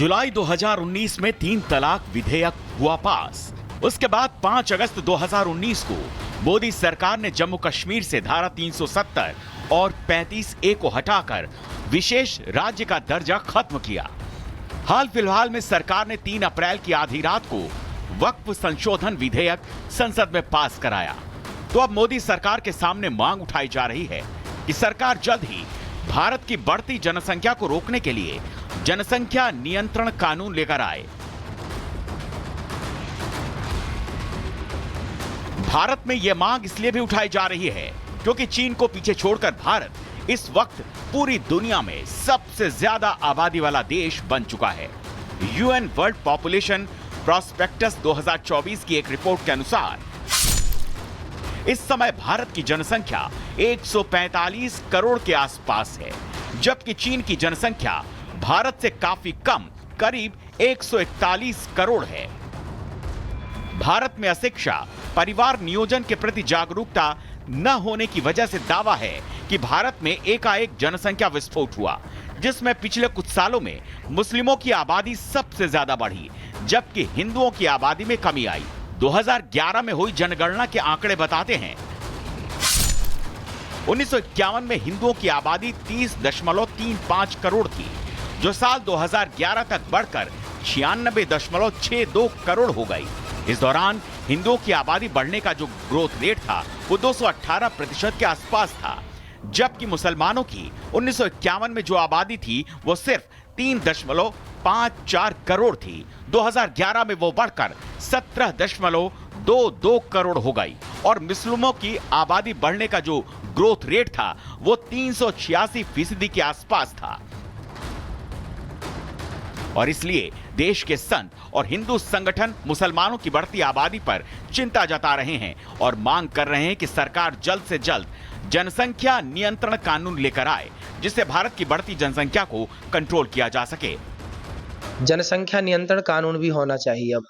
जुलाई 2019 में 3 तलाक विधेयक हुआ पास। उसके बाद 5 अगस्त 2019 को मोदी सरकार ने जम्मू कश्मीर से धारा 370 और 35A को हटाकर विशेष राज्य का दर्जा खत्म किया। हाल फिलहाल में सरकार ने 3 अप्रैल की आधी रात को वक्फ संशोधन विधेयक संसद में पास कराया। तो अब मोदी सरकार के सामने मांग उठाई जा रही है कि सरकार जल्द ही भारत की बढ़ती जनसंख्या को रोकने के लिए जनसंख्या नियंत्रण कानून लेकर आए। भारत में यह मांग इसलिए भी उठाई जा रही है क्योंकि चीन को पीछे छोड़कर भारत इस वक्त पूरी दुनिया में सबसे ज्यादा आबादी वाला देश बन चुका है। यूएन वर्ल्ड पॉपुलेशन प्रोस्पेक्टस 2024 की एक रिपोर्ट के अनुसार इस समय भारत की जनसंख्या 145 करोड़ के आसपास है, जबकि चीन की जनसंख्या भारत से काफी कम, करीब 141 करोड़ है। भारत में अशिक्षा, परिवार नियोजन के प्रति जागरूकता न होने की वजह से दावा है कि भारत में एकाएक जनसंख्या विस्फोट हुआ, जिसमें पिछले कुछ सालों में मुस्लिमों की आबादी सबसे ज्यादा बढ़ी, जबकि हिंदुओं की आबादी में कमी आई। 2011 में हुई जनगणना के आंकड़े बताते हैं 1951 में हिंदुओं की आबादी 30.35 करोड़ थी, जो साल 2011 तक बढ़कर 96.62 करोड़ हो गई। इस दौरान हिंदुओं की आबादी बढ़ने का जो ग्रोथ रेट था वो 218% के आसपास था, जबकि मुसलमानों की 1951 में जो आबादी थी वो सिर्फ 3.54 करोड़ थी। 2011 में वो बढ़कर 17.22 करोड़ हो गई और मुस्लिमों की आबादी बढ़ने का जो ग्रोथ रेट था वो 386% के आसपास था। और इसलिए देश के संत और हिंदू संगठन मुसलमानों की बढ़ती आबादी पर चिंता जता रहे हैं और मांग कर रहे हैं कि सरकार जल्द से जल्द जनसंख्या नियंत्रण कानून लेकर आए, जिससे भारत की बढ़ती जनसंख्या को कंट्रोल किया जा सके। जनसंख्या नियंत्रण कानून भी होना चाहिए। अब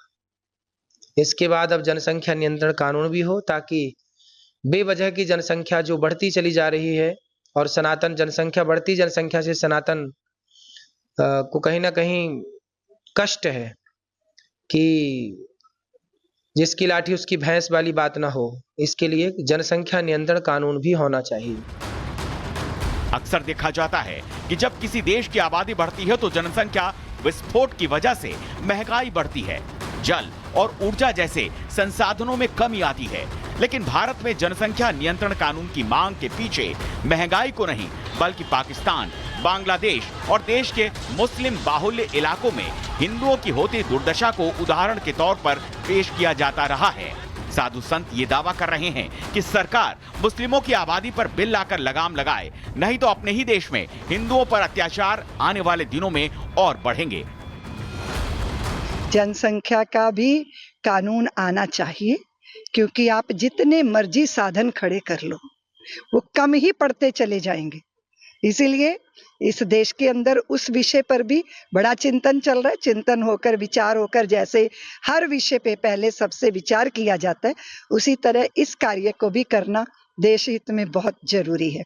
इसके बाद अब जनसंख्या नियंत्रण कानून भी हो, ताकि बेवजह की जनसंख्या जो बढ़ती चली जा रही है और सनातन जनसंख्या, बढ़ती जनसंख्या से सनातन को कहीं ना कहीं कष्ट है कि जिसकी लाठी उसकी भैंस वाली बात ना हो। इसके लिए जनसंख्या नियंत्रण कानून भी होना चाहिए। अक्सर देखा जाता है कि जब किसी देश की आबादी बढ़ती है तो जनसंख्या विस्फोट की वजह से महंगाई बढ़ती है, जल और ऊर्जा जैसे संसाधनों में कमी आती है। लेकिन भारत में जनसंख्या नियंत्रण कानून की मांग के पीछे महंगाई को नहीं, बल्कि पाकिस्तान, बांग्लादेश और देश के मुस्लिम बाहुल्य इलाकों में हिंदुओं की होती दुर्दशा को उदाहरण के तौर पर पेश किया जाता रहा है। साधु संत ये दावा कर रहे हैं कि सरकार मुस्लिमों की आबादी पर बिल लाकर लगाम लगाए, नहीं तो अपने ही देश में हिंदुओं पर अत्याचार आने वाले दिनों में और बढ़ेंगे। जनसंख्या का भी कानून आना चाहिए, क्योंकि आप जितने मर्जी साधन खड़े कर लो वो कम ही पड़ते चले जाएंगे। इसीलिए इस देश के अंदर उस विषय पर भी बड़ा चिंतन चल रहा है। चिंतन होकर, विचार होकर, जैसे हर विषय पे पहले सबसे विचार किया जाता है, उसी तरह इस कार्य को भी करना देश हित में बहुत जरूरी है।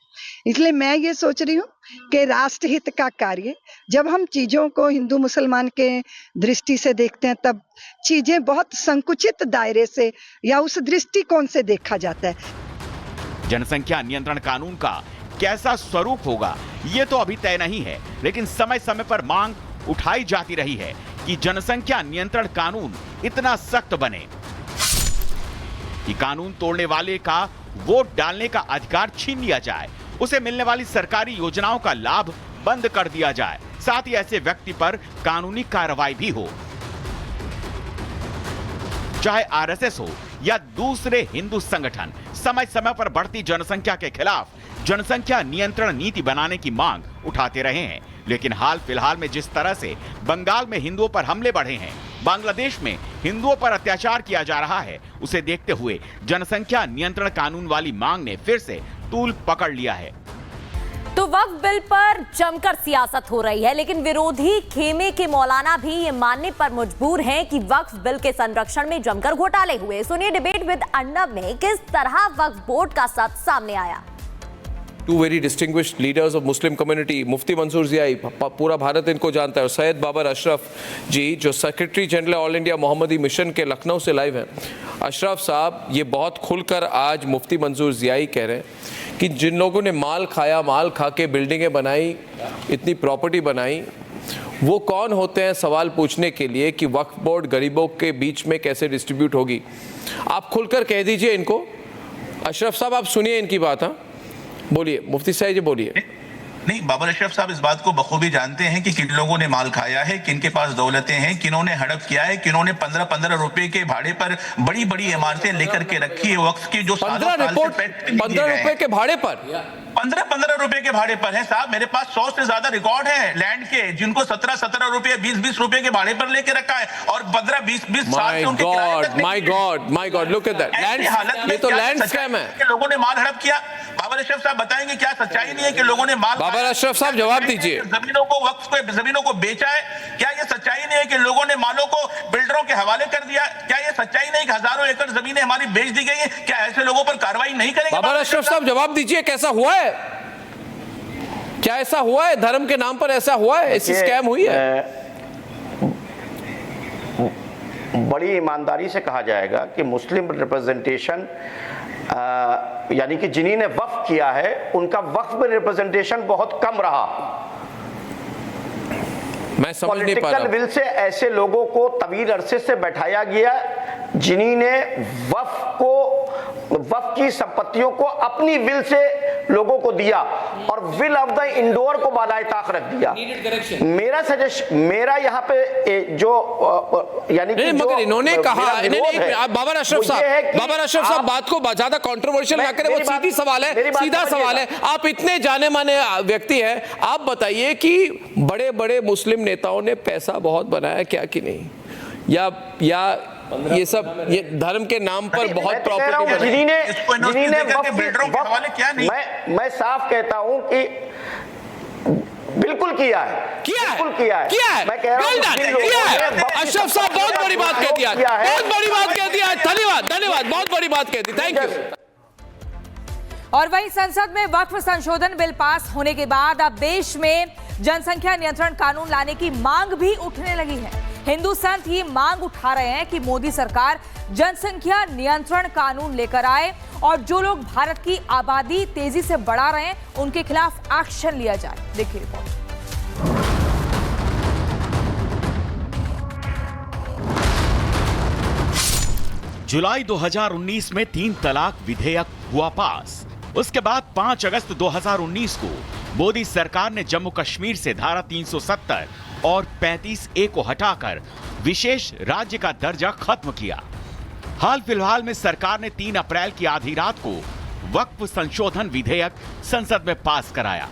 इसलिए मैं ये सोच रही हूँ कि राष्ट्र हित का कार्य, जब हम चीजों को हिंदू मुसलमान के दृष्टि से देखते हैं तब चीजें बहुत संकुचित दायरे से या उस दृष्टिकोण से देखा जाता है। जनसंख्या नियंत्रण कानून का कैसा स्वरूप होगा ये तो अभी तय नहीं है, लेकिन समय समय पर मांग उठाई जाती रही है कि जनसंख्या नियंत्रण कानून इतना सख्त बने कि कानून तोड़ने वाले का वोट डालने का अधिकार छीन लिया जाए, उसे मिलने वाली सरकारी योजनाओं का लाभ बंद कर दिया जाए, साथ ही ऐसे व्यक्ति पर कानूनी कार्रवाई भी हो। चाहे आरएसएस हो या दूसरे हिंदू संगठन समय समय पर बढ़ती जनसंख्या के खिलाफ जनसंख्या नियंत्रण नीति बनाने की मांग उठाते रहे हैं। लेकिन हाल फिलहाल में जिस तरह से बंगाल में हिंदुओं पर हमले बढ़े हैं, बांग्लादेश में हिंदुओं पर अत्याचार किया जा रहा है, उसे देखते हुए जनसंख्या नियंत्रण कानून वाली मांग ने फिर से तूल पकड़ लिया है। तो वक्फ बिल पर जमकर सियासत हो रही है, लेकिन विरोधी खेमे के मौलाना भी ये मानने पर मजबूर हैं कि वक्फ बिल के संरक्षण में जमकर घोटाले हुए। सुनिए डिबेट विद अर्नब में किस तरह वक्फ बोर्ड का सच सामने आया। Two very distinguished leaders of Muslim community, Mufti Mansoor Ziyai, पूरा भारत इनको जानता है, और सैयद बाबर अशरफ जी जो सेक्रेटरी जनरल ऑल इंडिया मोहम्मदी मिशन के लखनऊ से लाइव हैं। अशरफ साहब ये बहुत खुलकर आज मुफ्ती मंसूर ज़ियाई कह रहे हैं कि जिन लोगों ने माल खाया, माल खा के बिल्डिंगें बनाई, इतनी प्रॉपर्टी बनाई, वो कौन होते हैं सवाल पूछने के लिए कि वक्फ बोर्ड गरीबों के बीच में कैसे डिस्ट्रीब्यूट होगी। आप खुलकर कह दीजिए इनको। अशरफ साहब आप सुनिए इनकी बात। हाँ बोलिए मुफ्ती साहब जी बोलिए। नहीं, बाबर अशरफ साहब इस बात को बखूबी जानते हैं कि किन लोगों ने माल खाया है, किन के पास दौलतें हैं, किन्होंने हड़प किया है, किन्होंने 15-15 रुपए के भाड़े पर बड़ी बड़ी इमारतें लेकर के रखी है वक्फ की, जो 15 रुपए के भाड़े पर 15 रुपए के भाड़े पर है साहब। मेरे पास 100 से ज्यादा रिकॉर्ड है लैंड के, जिनको 17 रुपए 20 रुपए के भाड़े पर लेके रखा है, और 15-20 साल से उनके किराए तक नहीं। My God look at that land, ये तो लैंड स्कैम है। लोगों ने माल हड़प किया। बाबर अशरफ साहब बताएंगे क्या सच्चाई नहीं है कि लोगों ने माल, बाबर अशरफ साहब जवाब दीजिए, जमीनों को वक्फ को जमीनों को बेचा है? क्या ये सच्चाई नहीं है कि लोगों ने मालों को बिल्डरों के हवाले कर दिया? क्या ये सच्चाई नहीं कि हजारों एकड़ जमीनें हमारी बेच दी गई है? क्या ऐसे लोगों पर कार्रवाई नहीं करेंगे? बाबर अशरफ साहब जवाब दीजिए, कैसा हुआ है? क्या ऐसा हुआ है? धर्म के नाम पर ऐसा हुआ है? ऐसी स्कैम हुई है? बड़ी ईमानदारी से कहा जाएगा कि मुस्लिम रिप्रेजेंटेशन यानी कि जिन्होंने वक्फ किया है उनका वक्फ में रिप्रेजेंटेशन बहुत कम रहा। मैं समझ नहीं पा रहा। पॉलिटिकल विल से ऐसे लोगों को तवील अरसे से बैठाया गया जिन्होंने वक्फ की संपत्तियों को अपनी विल से लोगों को दिया और विल ऑफ द इंडोर को बालाए ताक रख दिया। मेरा सजेशन, मेरा यहाँ पे जो यानी कि मगर इन्होंने कहा, बाबर अशरफ साहब बात को ज्यादा कंट्रोवर्शियल ना करें, वो सीधी सवाल है, सीधा सवाल है। आप इतने जाने माने व्यक्ति हैं, आप बताइए कि बड़े बड़े मुस्लिम नेताओं ने पैसा बहुत बनाया क्या कि नहीं, या ये सब ये धर्म के नाम पर बहुत प्रॉपर्टी बनी। मैं साफ कहता हूं कि बिल्कुल किया है। मैं कह रहा हूं अशरफ साहब बहुत बड़ी बात कह दिया, बहुत बड़ी बात कह दिया। धन्यवाद, बहुत बड़ी बात कह दी, थैंक यू। और वहीं संसद में वक्फ संशोधन बिल पास होने के बाद अब देश में जनसंख्या नियंत्रण कानून लाने की मांग भी उठने लगी है। हिंदू संत ये मांग उठा रहे हैं कि मोदी सरकार जनसंख्या नियंत्रण कानून लेकर आए और जो लोग भारत की आबादी तेजी से बढ़ा रहे हैं उनके खिलाफ एक्शन लिया जाए। देखिए रिपोर्ट। जुलाई 2019 में 3 तलाक विधेयक हुआ पास। उसके बाद 5 अगस्त 2019 को मोदी सरकार ने जम्मू कश्मीर से धारा 370 और 35A को हटाकर विशेष राज्य का दर्जा खत्म किया। हाल फिलहाल में सरकार ने 3 अप्रैल की आधी रात को वक्फ संशोधन विधेयक संसद में पास कराया।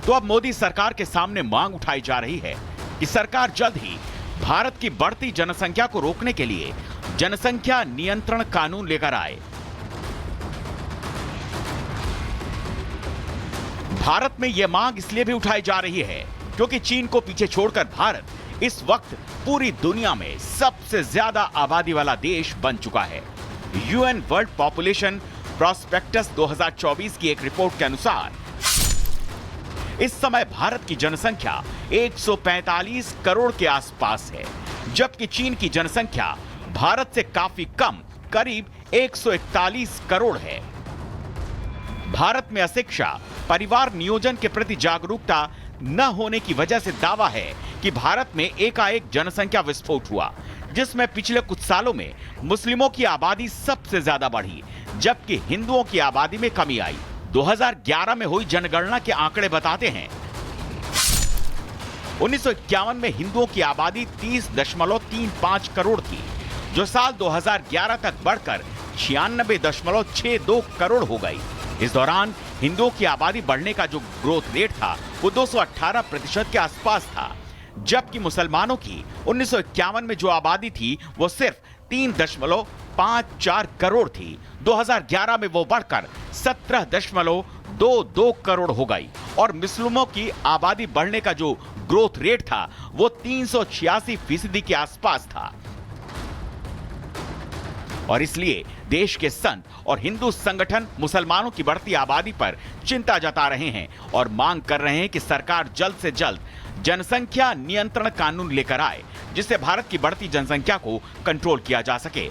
तो अब मोदी सरकार के सामने मांग उठाई जा रही है कि सरकार जल्द ही भारत की बढ़ती जनसंख्या को रोकने के लिए जनसंख्या नियंत्रण कानून लेकर आए। भारत में यह मांग इसलिए भी उठाई जा रही है क्योंकि चीन को पीछे छोड़कर भारत इस वक्त पूरी दुनिया में सबसे ज्यादा आबादी वाला देश बन चुका है। यूएन वर्ल्ड पॉपुलेशन प्रोस्पेक्टस 2024 की एक रिपोर्ट के अनुसार इस समय भारत की जनसंख्या 145 करोड़ के आसपास है, जबकि चीन की जनसंख्या भारत से काफी कम, करीब 141 करोड़ है। भारत में अशिक्षा, परिवार नियोजन के प्रति जागरूकता न होने की वजह से दावा है कि भारत में एकाएक जनसंख्या विस्फोट हुआ, जिसमें पिछले कुछ सालों में मुस्लिमों की आबादी सबसे ज्यादा बढ़ी, जबकि हिंदुओं की आबादी में कमी आई। 2011 में हुई जनगणना के आंकड़े बताते हैं 1951 में हिंदुओं की आबादी 30.35 करोड़ थी, जो साल 2011 तक बढ़कर 96.62 करोड़ हो गई। इस दौरान हिंदुओं की आबादी बढ़ने का जो ग्रोथ रेट था वो 218% के आसपास था, जबकि मुसलमानों की 1951 में जो आबादी थी वो सिर्फ 3.54 करोड़ थी। 2011 में वो बढ़कर 17.22 करोड़ हो गई और मुस्लिमों की आबादी बढ़ने का जो ग्रोथ रेट था वो 386% के आसपास था। और इसलिए देश के संत और हिंदू संगठन मुसलमानों की बढ़ती आबादी पर चिंता जता रहे हैं और मांग कर रहे हैं कि सरकार जल्द से जल्द जनसंख्या नियंत्रण कानून लेकर आए, जिससे भारत की बढ़ती जनसंख्या को कंट्रोल किया जा सके।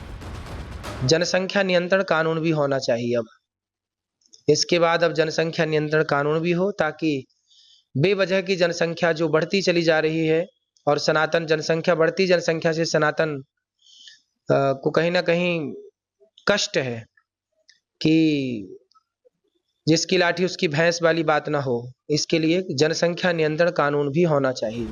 जनसंख्या नियंत्रण कानून भी होना चाहिए अब। इसके बाद अब जनसंख्या नियंत्रण कानून भी हो, ताकि बेवजह की जनसंख्या जो बढ़ती चली जा रही है और सनातन जनसंख्या, बढ़ती जनसंख्या से सनातन को कहीं ना कहीं कष्ट है कि जिसकी लाठी उसकी भैंस वाली बात ना हो। इसके लिए जनसंख्या नियंत्रण कानून भी होना चाहिए।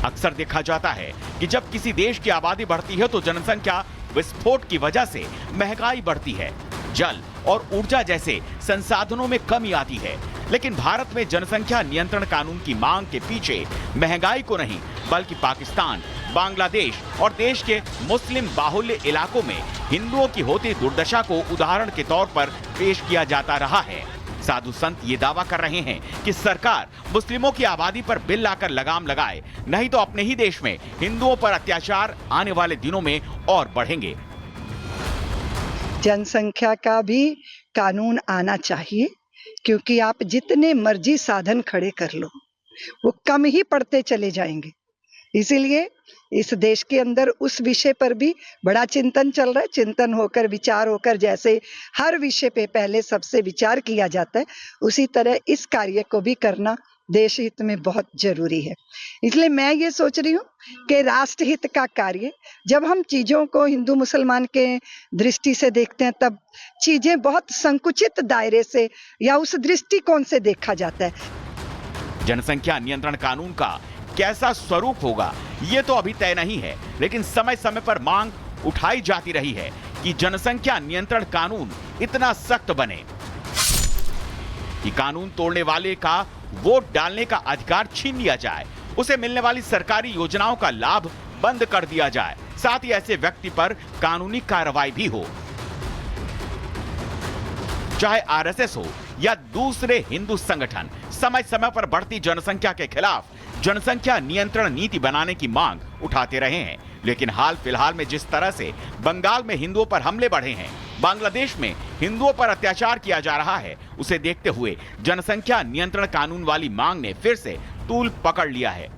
अक्सर देखा जाता है कि जब किसी देश की आबादी बढ़ती है तो जनसंख्या विस्फोट की वजह से महंगाई बढ़ती है, जल और ऊर्जा जैसे संसाधनों में कमी आती है। लेकिन भारत में जनसंख्या नियंत्रण कानून की मांग के पीछे महंगाई को नहीं, बल्कि पाकिस्तान, बांग्लादेश और देश के मुस्लिम बाहुल्य इलाकों में हिंदुओं की होती दुर्दशा को उदाहरण के तौर पर पेश किया जाता रहा है। साधु संत ये दावा कर रहे हैं कि सरकार मुस्लिमों की आबादी पर बिल लाकर लगाम लगाए, नहीं तो अपने ही देश में हिंदुओं पर अत्याचार आने वाले दिनों में और बढ़ेंगे। जनसंख्या का भी कानून आना चाहिए, क्योंकि आप जितने मर्जी साधन खड़े कर लो वो कम ही पड़ते चले जाएंगे। इसीलिए इस देश के अंदर उस विषय पर भी बड़ा चिंतन चल रहा है। चिंतन होकर, विचार होकर, जैसे हर विषय पे पहले सबसे विचार किया जाता है, उसी तरह इस कार्य को भी करना देश हित में बहुत जरूरी है। इसलिए मैं ये सोच रही हूँ कि राष्ट्र हित का कार्य, जब हम चीजों को हिंदू मुसलमान के दृष्टि से देखते हैं, तब चीजें बहुत संकुचित दायरे से या उस दृष्टिकोण से देखा जाता है। जनसंख्या नियंत्रण कानून का कैसा स्वरूप होगा ये तो अभी तय नहीं है, लेकिन समय समय पर मांग उठाई जाती रही है कि जनसंख्या नियंत्रण कानून इतना सख्त बने कि कानून तोड़ने वाले का वोट डालने का अधिकार छीन लिया जाए, उसे मिलने वाली सरकारी योजनाओं का लाभ बंद कर दिया जाए, साथ ही ऐसे व्यक्ति पर कानूनी कार्रवाई भी हो। चाहे आरएसएस हो या दूसरे हिंदू संगठन समय समय पर बढ़ती जनसंख्या के खिलाफ जनसंख्या नियंत्रण नीति बनाने की मांग उठाते रहे हैं। लेकिन हाल फिलहाल में जिस तरह से बंगाल में हिंदुओं पर हमले बढ़े हैं, बांग्लादेश में हिंदुओं पर अत्याचार किया जा रहा है, उसे देखते हुए जनसंख्या नियंत्रण कानून वाली मांग ने फिर से तूल पकड़ लिया है।